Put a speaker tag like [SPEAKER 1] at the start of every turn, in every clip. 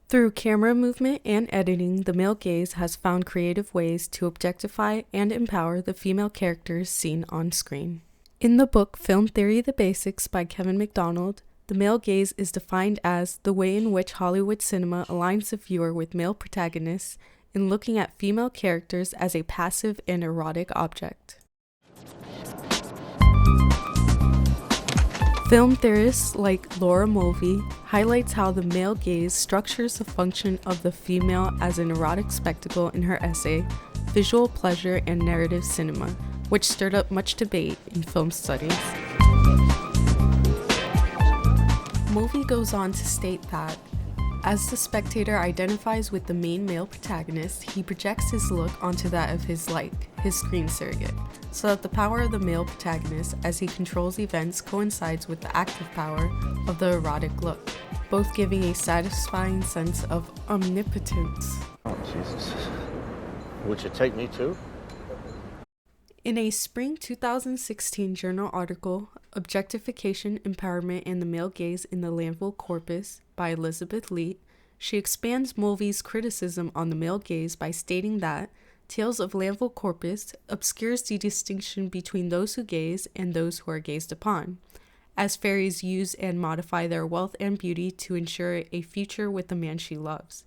[SPEAKER 1] Through camera movement and editing, the male gaze has found creative ways to objectify and empower the female characters seen on screen. In the book Film Theory: The Basics by Kevin McDonald, the male gaze is defined as the way in which Hollywood cinema aligns the viewer with male protagonists in looking at female characters as a passive and erotic object. Film theorists like Laura Mulvey highlights how the male gaze structures the function of the female as an erotic spectacle in her essay, Visual Pleasure and Narrative Cinema, which stirred up much debate in film studies. Mulvey goes on to state that, as the spectator identifies with the main male protagonist, he projects his look onto that of his screen surrogate, so that the power of the male protagonist as he controls events coincides with the active power of the erotic look, both giving a satisfying sense of omnipotence.
[SPEAKER 2] Oh, Jesus. Would you take me too?
[SPEAKER 1] In a spring 2016 journal article, Objectification, Empowerment, and the Male Gaze in the Lanville Corpus by Elizabeth Leet, she expands Mulvey's criticism on the male gaze by stating that Tales of Lanville Corpus obscures the distinction between those who gaze and those who are gazed upon, as fairies use and modify their wealth and beauty to ensure a future with the man she loves.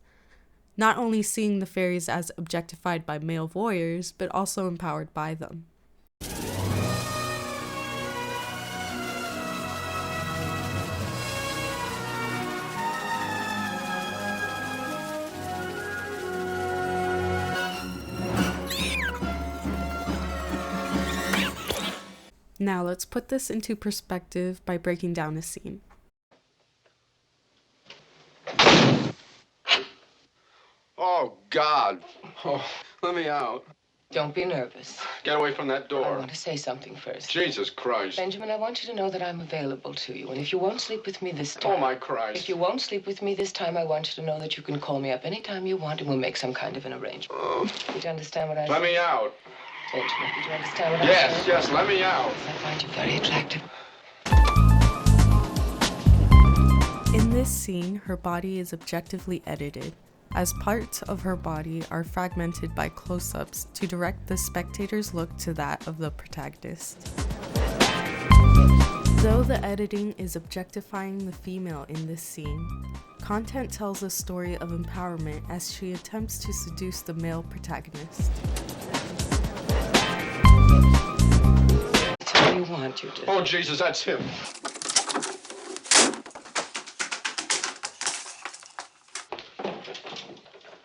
[SPEAKER 1] Not only seeing the fairies as objectified by male voyeurs, but also empowered by them. Now let's put this into perspective by breaking down a scene.
[SPEAKER 3] Oh, God. Oh, let me out.
[SPEAKER 4] Don't be nervous.
[SPEAKER 3] Get away from that
[SPEAKER 4] I
[SPEAKER 3] door.
[SPEAKER 4] want to say something first.
[SPEAKER 3] Jesus Christ.
[SPEAKER 4] Benjamin, I want you to know that I'm available to you. And if you won't sleep with me this time...
[SPEAKER 3] Oh, my Christ.
[SPEAKER 4] If you won't sleep with me this time, I want you to know that you can call me up anytime you want and we'll make some kind of an arrangement.
[SPEAKER 3] Oh.
[SPEAKER 4] Did you understand what I said?
[SPEAKER 3] Let me out.
[SPEAKER 4] Benjamin, did you understand what I said?
[SPEAKER 3] Yes, let me out.
[SPEAKER 4] I find you very attractive.
[SPEAKER 1] In this scene, her body is objectively edited, as parts of her body are fragmented by close-ups to direct the spectator's look to that of the protagonist. Though the editing is objectifying the female in this scene, content tells a story of empowerment as she attempts to seduce the male protagonist.
[SPEAKER 4] That's all you want, you do.
[SPEAKER 3] Oh, Jesus, that's him.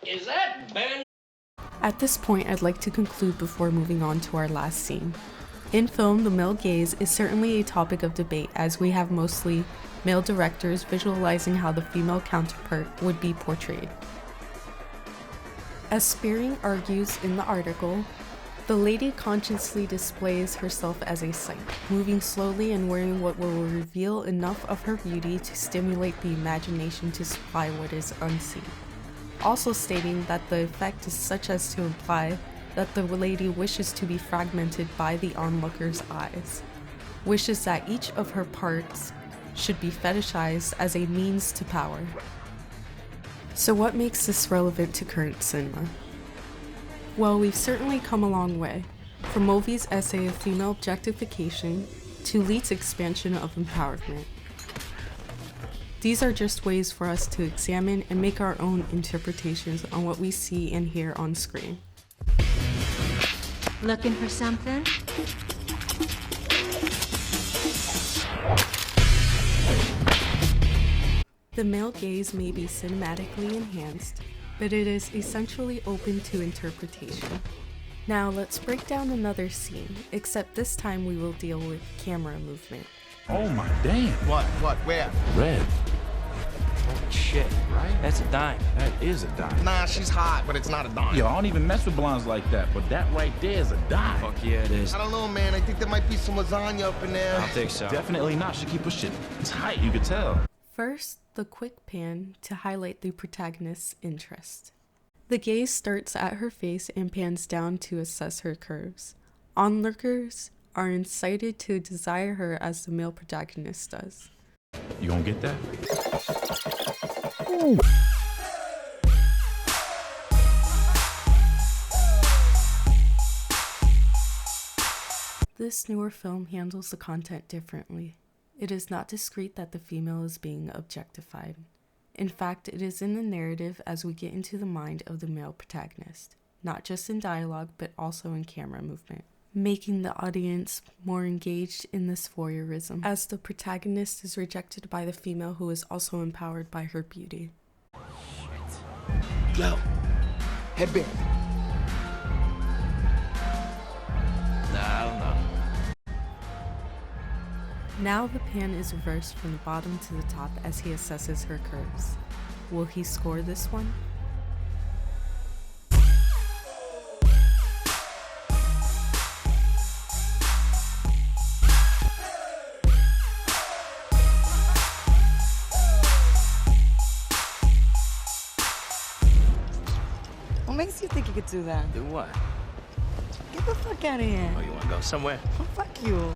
[SPEAKER 5] Is that Ben?
[SPEAKER 1] At this point, I'd like to conclude before moving on to our last scene. In film, the male gaze is certainly a topic of debate, as we have mostly male directors visualizing how the female counterpart would be portrayed. As Spearing argues in the article, the lady consciously displays herself as a sight, moving slowly and wearing what will reveal enough of her beauty to stimulate the imagination to spy what is unseen. Also stating that the effect is such as to imply that the lady wishes to be fragmented by the onlooker's eyes, wishes that each of her parts should be fetishized as a means to power. So what makes this relevant to current cinema? Well, we've certainly come a long way, from Mulvey's essay of female objectification to Leet's expansion of empowerment. These are just ways for us to examine and make our own interpretations on what we see and hear on screen.
[SPEAKER 6] Looking for something?
[SPEAKER 1] The male gaze may be cinematically enhanced, but it is essentially open to interpretation. Now let's break down another scene, except this time we will deal with camera movement.
[SPEAKER 7] Oh my damn.
[SPEAKER 8] What, where?
[SPEAKER 7] Red.
[SPEAKER 5] Holy shit, right? That's a dime.
[SPEAKER 7] That is a dime.
[SPEAKER 8] Nah, she's hot, but it's not a dime.
[SPEAKER 7] Yo, I don't even mess with blondes like that, but that right there is a dime.
[SPEAKER 5] Fuck yeah, it is.
[SPEAKER 8] I don't know, man. I think there might be some lasagna up in there.
[SPEAKER 5] I don't think so.
[SPEAKER 7] Definitely not. She keep her shit tight, you could tell.
[SPEAKER 1] First, the quick pan to highlight the protagonist's interest. The gaze starts at her face and pans down to assess her curves. Onlookers are incited to desire her as the male protagonist does.
[SPEAKER 7] You gonna get that?
[SPEAKER 1] this newer film handles the content differently. It is not discreet that the female is being objectified. In fact, it is in the narrative as we get into the mind of the male protagonist, not just in dialogue, but also in camera movement, making the audience more engaged in this voyeurism, as the protagonist is rejected by the female who is also empowered by her beauty.
[SPEAKER 8] Yo, headband.
[SPEAKER 5] Nah, I don't know.
[SPEAKER 1] Now the pan is reversed from the bottom to the top as he assesses her curves. Will he score this one?
[SPEAKER 6] What makes you think you could do that?
[SPEAKER 5] Do what?
[SPEAKER 6] Get the fuck out of here.
[SPEAKER 5] Oh, you wanna go somewhere?
[SPEAKER 6] Fuck you.